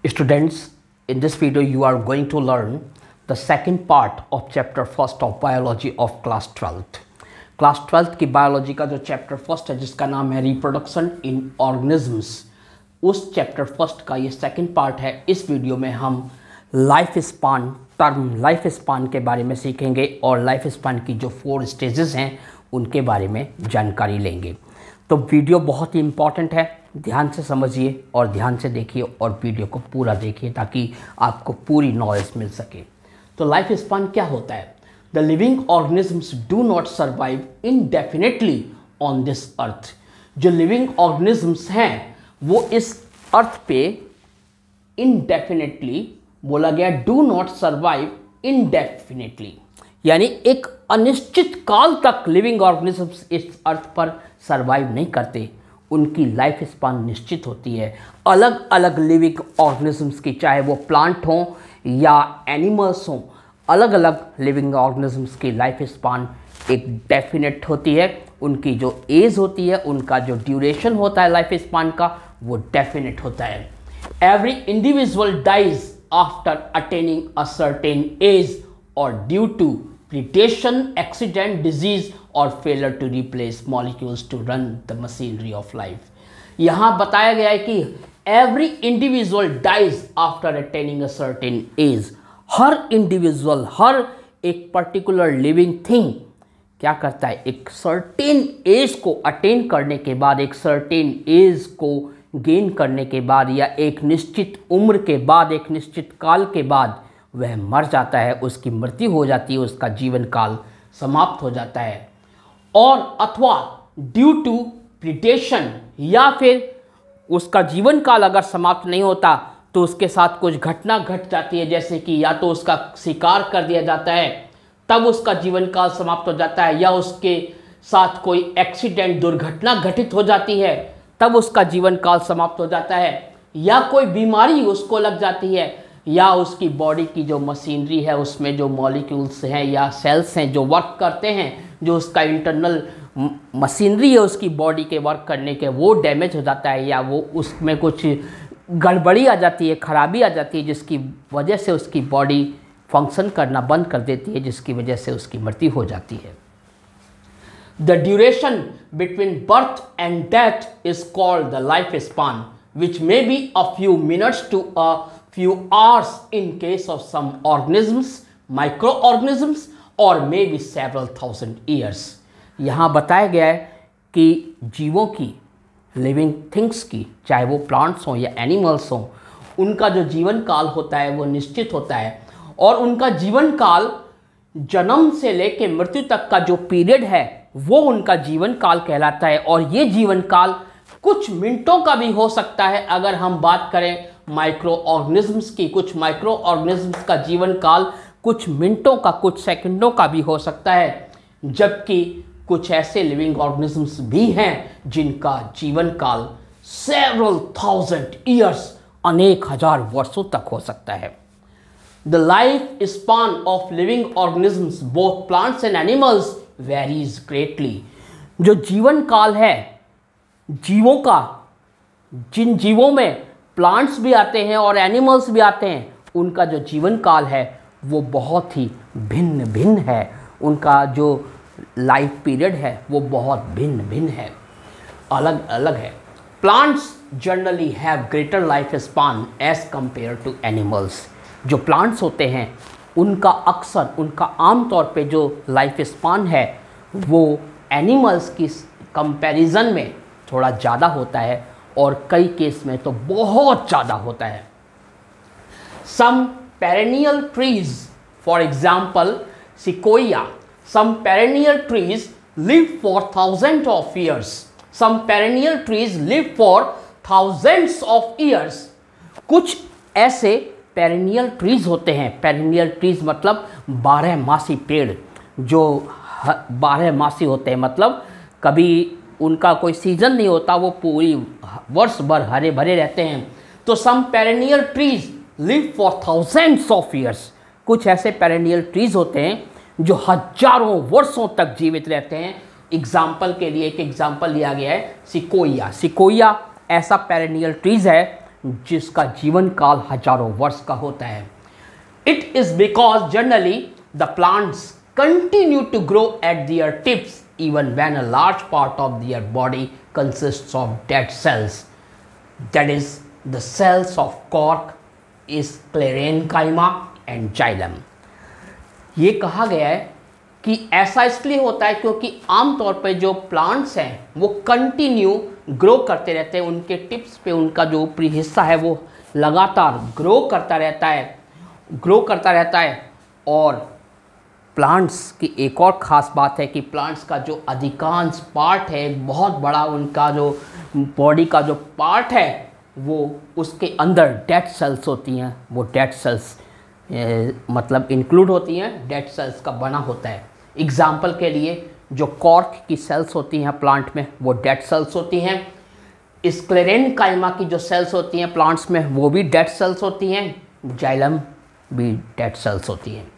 Students, in this video you are going to learn the second part of chapter first of biology of class 12th. Class 12th की biology का जो chapter first है जिसका नाम है reproduction in organisms, उस chapter first का ये सेकंड पार्ट है। इस वीडियो में हम life span, term life span के बारे में सीखेंगे और लाइफ स्पान की जो 4 स्टेजेस हैं उनके बारे में जानकारी लेंगे। तो वीडियो बहुत ही इम्पॉर्टेंट है, ध्यान से समझिए और ध्यान से देखिए और वीडियो को पूरा देखिए ताकि आपको पूरी नॉलेज मिल सके। तो लाइफ स्पान क्या होता है? The living organisms do not survive indefinitely on this earth. जो लिविंग ऑर्गेनिजम्स हैं वो इस अर्थ पे इनडेफिनेटली बोला गया, डू नॉट सर्वाइव इनडेफिनेटली, यानी एक अनिश्चित काल तक लिविंग ऑर्गेनिजम्स इस अर्थ पर सर्वाइव नहीं करते। उनकी लाइफ स्पान निश्चित होती है। अलग अलग लिविंग ऑर्गेनिजम्स की, चाहे वो प्लांट हों या एनिमल्स हों, अलग अलग लिविंग ऑर्गेनिजम्स की लाइफ स्पान एक डेफिनेट होती है। उनकी जो एज होती है, उनका जो ड्यूरेशन होता है लाइफ स्पान का, वो डेफिनेट होता है। Every individual dies after attaining a certain age और due to predation, accident, disease or failure to replace molecules to run the machinery of life। यहाँ बताया गया है कि every individual dies after attaining a certain age। हर individual, हर एक particular living thing क्या करता है, एक सर्टेन एज को अटेन करने के बाद, एक सर्टेन एज को गेन करने के बाद या एक निश्चित उम्र के बाद, एक निश्चित काल के बाद वह मर जाता है, उसकी मृत्यु हो जाती है, उसका जीवन काल समाप्त हो जाता है। और अथवा ड्यू टू प्रीडेशन, या फिर उसका जीवन काल अगर समाप्त नहीं होता तो उसके साथ कुछ घटना घट जाती है, जैसे कि या तो उसका शिकार कर दिया जाता है तब उसका जीवन काल समाप्त हो जाता है, या उसके साथ कोई एक्सीडेंट, दुर्घटना घटित हो जाती है तब उसका जीवन काल समाप्त हो जाता है, या कोई बीमारी उसको लग जाती है, या उसकी बॉडी की जो मशीनरी है उसमें जो मॉलिक्यूल्स हैं या सेल्स हैं जो वर्क करते हैं, जो उसका इंटरनल मशीनरी है उसकी बॉडी के वर्क करने के, वो डैमेज हो जाता है, या वो उसमें कुछ गड़बड़ी आ जाती है, खराबी आ जाती है, जिसकी वजह से उसकी बॉडी फंक्शन करना बंद कर देती है, जिसकी वजह से उसकी मृत्यु हो जाती है। The duration between birth and death is called the life span which may be a few minutes to a few hours in case of some organisms, microorganisms or maybe several thousand years। यहाँ बताया गया है कि जीवों की, living things की, चाहे वो प्लांट्स हों या एनिमल्स हों, उनका जो जीवन काल होता है वो निश्चित होता है और उनका जीवन काल जन्म से लेके मृत्यु तक का जो पीरियड है वो उनका जीवन काल कहलाता है। और ये जीवन काल कुछ मिनटों का भी हो सकता है। अगर हम बात करें माइक्रो ऑर्गेनिजम्स की, कुछ माइक्रो ऑर्गेनिजम्स का जीवन काल कुछ मिनटों का, कुछ सेकंडों का भी हो सकता है, जबकि कुछ ऐसे लिविंग ऑर्गेनिजम्स भी हैं जिनका जीवन काल सेवरल थाउजेंड ईयर्स, अनेक हजार वर्षों तक हो सकता है। The life span of living organisms both plants and animals varies greatly. जो जीवन काल है जीवों का, जिन जीवों में प्लांट्स भी आते हैं और एनिमल्स भी आते हैं, उनका जो जीवन काल है वो बहुत ही भिन्न भिन्न है। उनका जो लाइफ पीरियड है वो बहुत भिन्न भिन्न है, अलग अलग है। Plants generally have greater life span as compare to animals. जो प्लांट्स होते हैं उनका अक्सर, उनका आमतौर पे जो लाइफ स्पान है वो एनिमल्स की कंपैरिजन में थोड़ा ज़्यादा होता है और कई केस में तो बहुत ज़्यादा होता है। Some perennial trees, for example sequoia, some perennial trees live for thousand of years. Some perennial trees live for thousands of years. कुछ ऐसे पेरेनियल ट्रीज होते हैं, पेरेनियल ट्रीज मतलब 12 मासी पेड़, जो 12 मासी होते हैं, मतलब कभी उनका कोई सीजन नहीं होता, वो पूरी वर्ष भर हरे भरे रहते हैं। तो some perennial trees live for thousands of years. कुछ ऐसे पेरेनियल ट्रीज होते हैं जो हजारों वर्षों तक जीवित रहते हैं। एग्जाम्पल के लिए एक एग्जाम्पल लिया गया है सिकोया। सिकोया ऐसा पेरेनियल ट्रीज है जिसका जीवन काल हजारों वर्ष का होता है। It is because generally the plants continue to grow at their tips even when a large part of their body consists of dead cells, that is the cells of cork, sclerenchyma and xylem. ये कहा गया है कि ऐसा इसलिए होता है क्योंकि आमतौर पर जो प्लांट्स हैं वो कंटिन्यू ग्रो करते रहते हैं, उनके टिप्स पे उनका जो ऊपरी हिस्सा है वो लगातार ग्रो करता रहता है। और प्लांट्स की एक और ख़ास बात है कि प्लांट्स का जो अधिकांश पार्ट है, बहुत बड़ा उनका जो बॉडी का जो पार्ट है वो उसके अंदर डेड सेल्स होती हैं, वो डेड सेल्स मतलब इंक्लूड होती हैं, डेड सेल्स का बना होता है। एग्जाम्पल के लिए जो कॉर्क की सेल्स होती हैं प्लांट में वो डेड सेल्स होती हैं, स्क्लेरेनकाइमा की जो सेल्स होती हैं प्लांट्स में वो भी डेड सेल्स होती हैं, जाइलम भी डेड सेल्स होती हैं।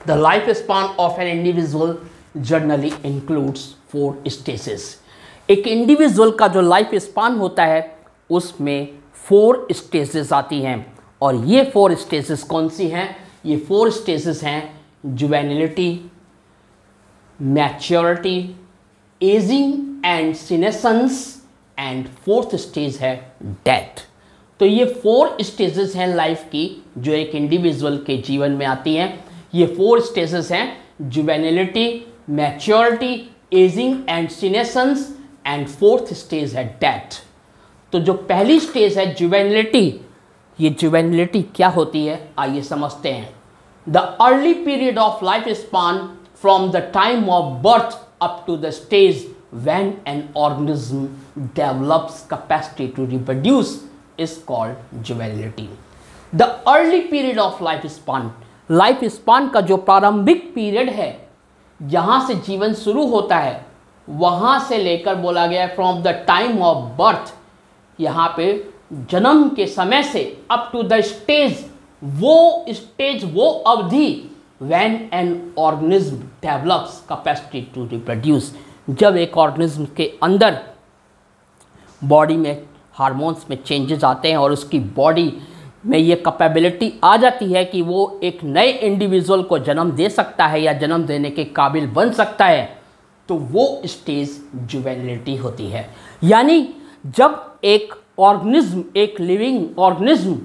The life span of an individual generally includes 4 stages. एक इंडिविजुअल का जो लाइफ स्पान होता है उसमें 4 स्टेजेस आती हैं, और ये 4 स्टेजेस कौन सी हैं? ये 4 स्टेजेस हैं juvenility, maturity, ageing and senescence and 4th stage है डेथ। तो ये 4 स्टेजेस हैं लाइफ की जो एक इंडिविजुअल के जीवन में आती हैं। ये 4 स्टेजेस हैं juvenility, maturity, ageing and senescence and 4th stage है डेथ। तो जो पहली स्टेज है जुवेनिलिटी, ये जुवेनिलिटी क्या होती है आइए समझते हैं। The early period of life span from the time of birth up to the stage when an organism develops capacity to reproduce is called juvenility. The early period of lifespan, life span का जो प्रारंभिक period है जहाँ से जीवन शुरू होता है वहाँ से लेकर बोला गया है from the time of birth, यहाँ पे जन्म के समय से अप टू द स्टेज, वो अवधि when an organism develops capacity to reproduce, जब एक ऑर्गेनिज्म के अंदर बॉडी में हार्मोन्स में चेंजेस आते हैं और उसकी बॉडी में ये कैपेबिलिटी आ जाती है कि वो एक नए इंडिविजुअल को जन्म दे सकता है या जन्म देने के काबिल बन सकता है, तो वो स्टेज जुवेनिलिटी होती है। यानी जब एक ऑर्गेनिज्म, एक लिविंग ऑर्गेनिज्म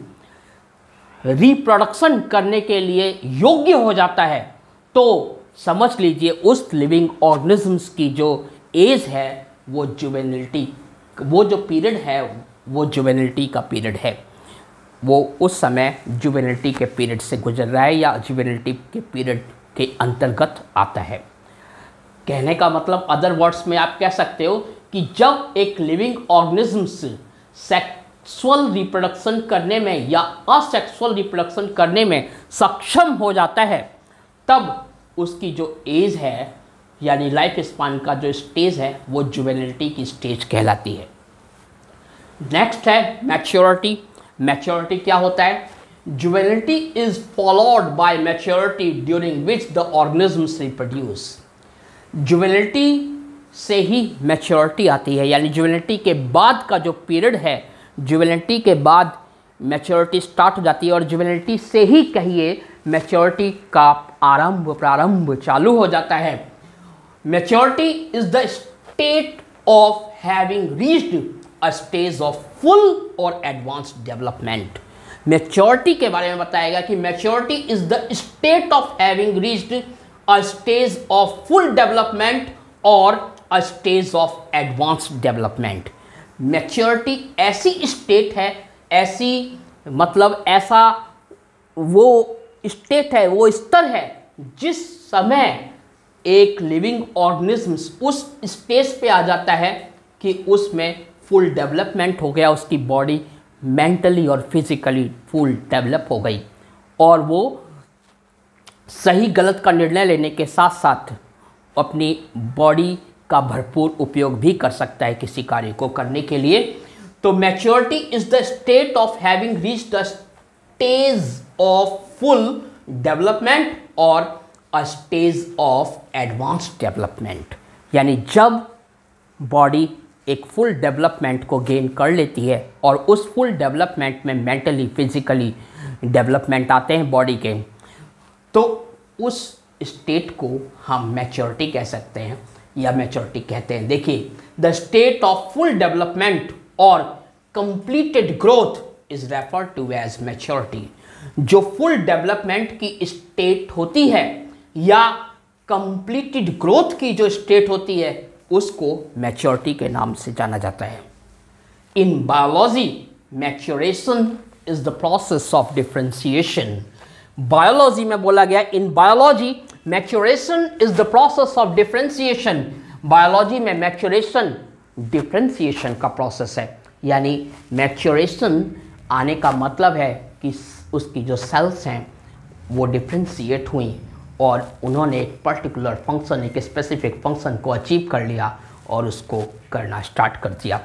रिप्रोडक्शन करने के लिए योग्य हो जाता है तो समझ लीजिए उस लिविंग ऑर्गेनिजम्स की जो एज है वो जुवेनिलिटी, वो जो पीरियड है वो जुवेनिलिटी का पीरियड है, वो उस समय जुवेनिलिटी के पीरियड से गुजर रहा है या जुवेनिलिटी के पीरियड के अंतर्गत आता है। कहने का मतलब अदर वर्ड्स में आप कह सकते हो कि जब एक लिविंग ऑर्गेनिजम्स सेक्सुअल रिप्रोडक्शन करने में या असेक्सुअल रिप्रोडक्शन करने में सक्षम हो जाता है तब उसकी जो एज है यानी लाइफ स्पान का जो स्टेज है वो जुवेनिलिटी की स्टेज कहलाती है। नेक्स्ट है मैच्योरिटी। मैच्योरिटी क्या होता है? Juvenility is followed by maturity during which the organisms reproduce. Juvenility से ही मैच्योरिटी आती है, यानी जुवेनिलिटी के बाद का जो पीरियड है, जुवेनिलिटी के बाद मैच्योरिटी स्टार्ट हो जाती है और जुवेनिलिटी से ही कहिए मैच्योरिटी का प्रारंभ चालू हो जाता है। Maturity is the state of having reached a stage of full और एडवांस्ड डेवलपमेंट। मैच्योरिटी के बारे में बताएगा कि maturity is the state of having reached a stage of full development और a stage of advanced development. Maturity ऐसी state है, ऐसी मतलब ऐसा वो स्टेट है, वो स्तर है जिस समय एक लिविंग ऑर्गेनिज्म उस स्टेज पे आ जाता है कि उसमें फुल डेवलपमेंट हो गया, उसकी बॉडी मेंटली और फिजिकली फुल डेवलप हो गई और वो सही गलत का निर्णय लेने के साथ साथ अपनी बॉडी का भरपूर उपयोग भी कर सकता है किसी कार्य को करने के लिए। तो maturity is the state of having reached the stage of full development और a stage of advanced development, यानी जब बॉडी एक फुल डेवलपमेंट को गेन कर लेती है और उस फुल डेवलपमेंट में मेंटली फिजिकली डेवलपमेंट आते हैं बॉडी के, तो उस स्टेट को हम मैच्योरिटी कह सकते हैं या मैच्योरिटी कहते हैं। देखिए, the state of full development और completed growth is referred to as maturity. जो फुल डेवलपमेंट की स्टेट होती है या कंप्लीटेड ग्रोथ की जो स्टेट होती है उसको मैच्योरिटी के नाम से जाना जाता है। इन biology maturation is the process of differentiation. Biology में बोला गया, इन biology maturation is the process of differentiation. Biology में मैच्योरेशन डिफरेंशिएशन का प्रोसेस है, यानी मैच्योरेशन आने का मतलब है कि उसकी जो सेल्स हैं वो डिफरेंशिएट हुई और उन्होंने एक पर्टिकुलर फंक्शन, एक स्पेसिफिक फंक्शन को अचीव कर लिया और उसको करना स्टार्ट कर दिया।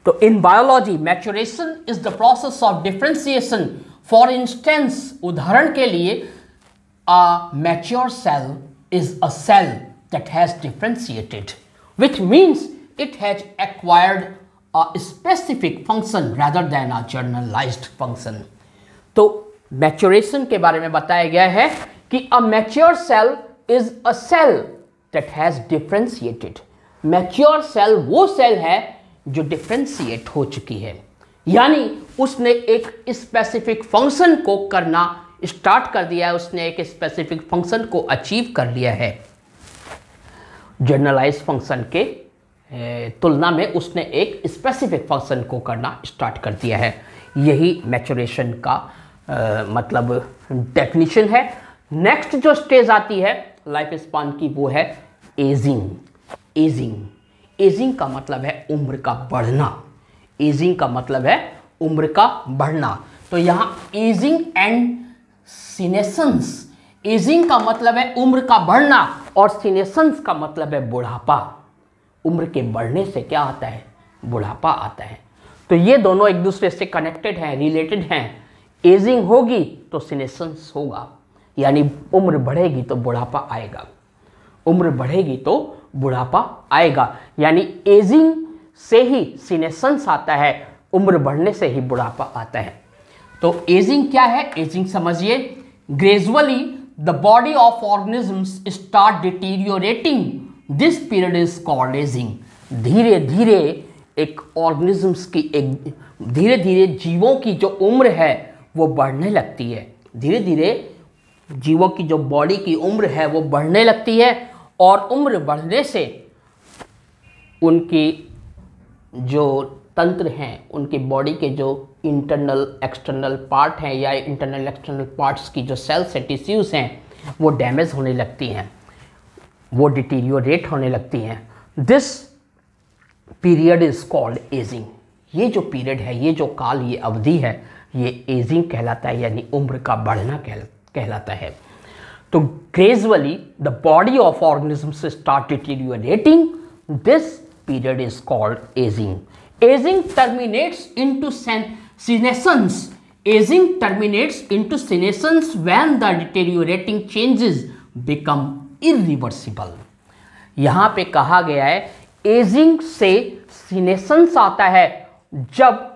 तो in biology maturation is the process of differentiation. For instance, उदाहरण के लिए, a mature cell is a cell that has differentiated, which means it has acquired a specific function rather than a generalised function. तो maturation के बारे में बताया गया है कि a mature cell is a cell that has differentiated. Mature cell वो cell है जो डिफरेंशिएट हो चुकी है, यानी उसने एक स्पेसिफिक फंक्शन को करना स्टार्ट कर दिया है, उसने एक स्पेसिफिक फंक्शन को अचीव कर लिया है। जनरलाइज फंक्शन के तुलना में उसने एक स्पेसिफिक फंक्शन को करना स्टार्ट कर दिया है। यही मैच्योरेशन का मतलब डेफिनेशन है। नेक्स्ट जो स्टेज आती है लाइफ स्पान की वो है एजिंग। एजिंग का मतलब है उम्र का बढ़ना। एजिंग का मतलब है उम्र का बढ़ना। तो यहाँ एजिंग एंड सीनेसेंस। एजिंग का मतलब है उम्र का बढ़ना और सीनेसेंस का मतलब है बुढ़ापा। उम्र के बढ़ने से क्या आता है? बुढ़ापा आता है। तो ये दोनों एक दूसरे से कनेक्टेड हैं, रिलेटेड हैं। एजिंग होगी तो सीनेसेंस होगा, यानी उम्र बढ़ेगी तो बुढ़ापा आएगा। उम्र बढ़ेगी तो बुढ़ापा आएगा, यानी एजिंग से ही सीनेसेंस आता है, उम्र बढ़ने से ही बुढ़ापा आता है। तो एजिंग क्या है? एजिंग समझिए, gradually the body of organisms start deteriorating, this period is called ageing. धीरे धीरे एक ऑर्गेनिजम्स की, एक धीरे धीरे जीवों की जो उम्र है वो बढ़ने लगती है। धीरे धीरे जीवों की जो बॉडी की उम्र है वो बढ़ने लगती है और उम्र बढ़ने से उनकी जो तंत्र हैं, उनकी बॉडी के जो इंटरनल एक्सटर्नल पार्ट हैं या इंटरनल एक्सटर्नल पार्ट्स की जो सेल्स हैं, टिश्यूज़ हैं, वो डैमेज होने लगती हैं, वो डिटीरियोरेट होने लगती हैं। This period is called ageing. ये जो पीरियड है, ये जो काल, ये अवधि है, ये एजिंग कहलाता है, यानी उम्र का बढ़ना कहलाता है। तो gradually the body of organisms start deteriorating, this period is called ageing. Ageing terminates into senescence. Ageing terminates into senescence when the deteriorating changes become irreversible. यहाँ पे कहा गया है एजिंग से सीनेसेंस आता है जब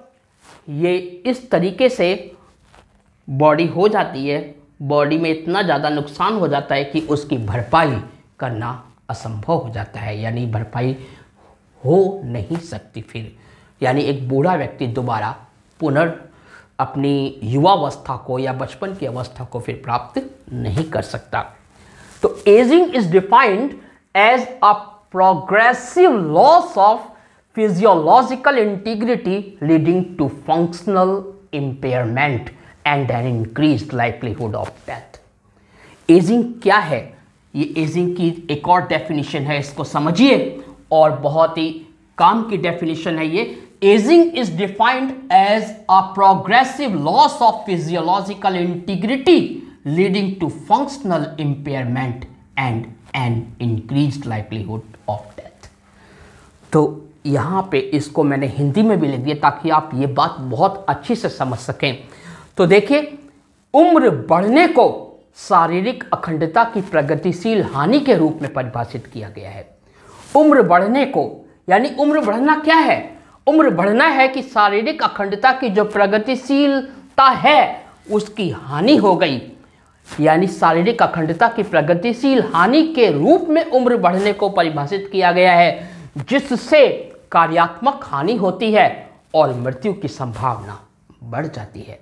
ये इस तरीके से बॉडी हो जाती है, बॉडी में इतना ज़्यादा नुकसान हो जाता है कि उसकी भरपाई करना असंभव हो जाता है, यानी भरपाई हो नहीं सकती फिर। यानी एक बूढ़ा व्यक्ति दोबारा पुनः अपनी युवावस्था को या बचपन की अवस्था को फिर प्राप्त नहीं कर सकता। तो ageing is defined as a progressive loss of physiological integrity leading to functional impairment and an increased livelihood of death. Ageing क्या है? ये एजिंग की एक और डेफिनेशन है, इसको समझिए, और बहुत ही काम की डेफिनेशन है ये। Ageing is defined as a progressive loss of physiological integrity leading to functional impairment and an increased livelihood of death. तो यहाँ पे इसको मैंने हिंदी में भी लिख दिया ताकि आप ये बात बहुत अच्छी से समझ सकें। तो देखिए, उम्र बढ़ने को शारीरिक अखंडता की प्रगतिशील हानि के रूप में परिभाषित किया गया है। उम्र बढ़ने को यानी उम्र बढ़ना क्या है? उम्र बढ़ना है कि शारीरिक अखंडता की जो प्रगतिशीलता है उसकी हानि हो गई। यानी शारीरिक अखंडता की प्रगतिशील हानि के रूप में उम्र बढ़ने को परिभाषित किया गया है, जिससे कार्यात्मक हानि होती है और मृत्यु की संभावना बढ़ जाती है।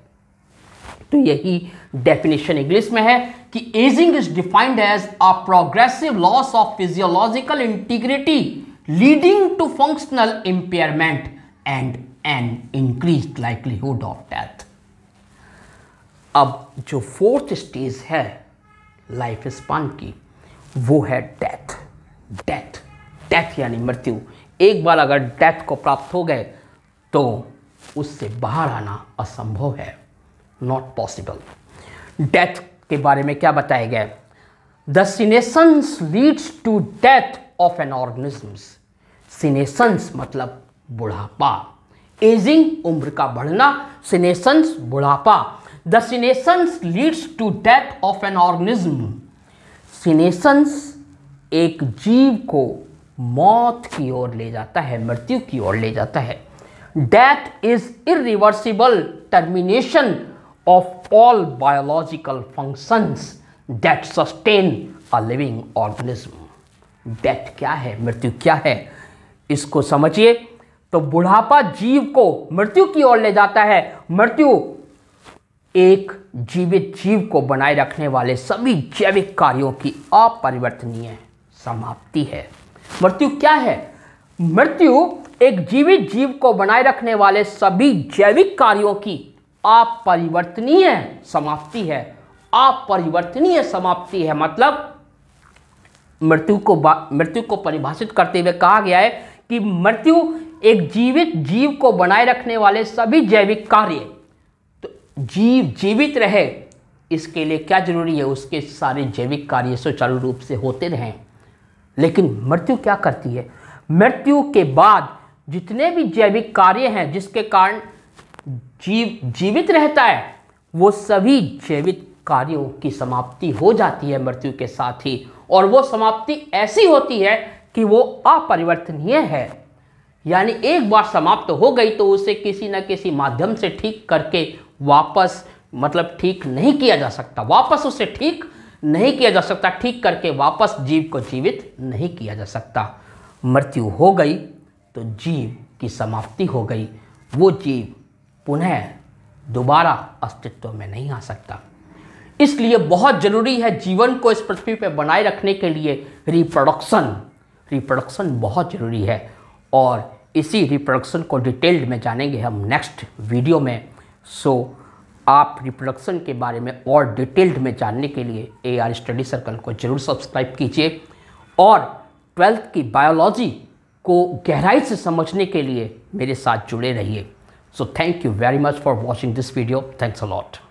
तो यही डेफिनेशन इंग्लिश में है कि ageing is defined as a progressive loss of physiological integrity leading to functional impairment and an increased likelihood of death. अब जो फोर्थ स्टेज है लाइफ स्पान की वो है डेथ। डेथ डेथ यानी मृत्यु। एक बार अगर डेथ को प्राप्त हो गए तो उससे बाहर आना असंभव है, नॉट पॉसिबल। डेथ के बारे में क्या बताया गया? The senescence leads to death of an organisms. Senescence मतलब बुढ़ापा, एजिंग उम्र का बढ़ना, सीनेसेंस बुढ़ापा। The senescence leads to death of an organism. Senescence एक जीव को मौत की ओर ले जाता है, मृत्यु की ओर ले जाता है। Death is irreversible termination of all biological functions that sustain a living organism. Death क्या है, मृत्यु क्या है, इसको समझिए। तो बुढ़ापा जीव को मृत्यु की ओर ले जाता है। मृत्यु एक जीवित जीव को बनाए रखने वाले सभी जैविक कार्यों की अपरिवर्तनीय समाप्ति है। मृत्यु क्या है? मृत्यु एक जीवित जीव को बनाए रखने वाले सभी जैविक कार्यों की अपरिवर्तनीय समाप्ति है। अपरिवर्तनीय समाप्ति है मतलब मृत्यु को परिभाषित करते हुए कहा गया है कि मृत्यु एक जीवित जीव को बनाए रखने वाले सभी जैविक कार्य। तो जीव जीवित रहे इसके लिए क्या जरूरी है? उसके सारे जैविक कार्य सुचारू रूप से होते रहें। लेकिन मृत्यु क्या करती है? मृत्यु के बाद जितने भी जैविक कार्य हैं जिसके कारण जीव जीवित रहता है, वो सभी जैविक कार्यों की समाप्ति हो जाती है मृत्यु के साथ ही। और वो समाप्ति ऐसी होती है कि वो अपरिवर्तनीय है। यानी एक बार समाप्त हो गई तो उसे किसी न किसी माध्यम से ठीक करके वापस मतलब ठीक नहीं किया जा सकता, वापस उसे ठीक नहीं किया जा सकता, ठीक करके वापस जीव को जीवित नहीं किया जा सकता। मृत्यु हो गई तो जीव की समाप्ति हो गई, वो जीव पुनः दोबारा अस्तित्व में नहीं आ सकता। इसलिए बहुत जरूरी है जीवन को इस पृथ्वी पर बनाए रखने के लिए रिप्रोडक्शन बहुत जरूरी है। और इसी रिप्रोडक्शन को डिटेल्ड में जानेंगे हम नेक्स्ट वीडियो में। सो आप रिप्रोडक्शन के बारे में और डिटेल्ड में जानने के लिए AR स्टडी सर्कल को जरूर सब्सक्राइब कीजिए और 12th की बायोलॉजी को गहराई से समझने के लिए मेरे साथ जुड़े रहिए। So thank you very much for watching this video. Thanks a lot.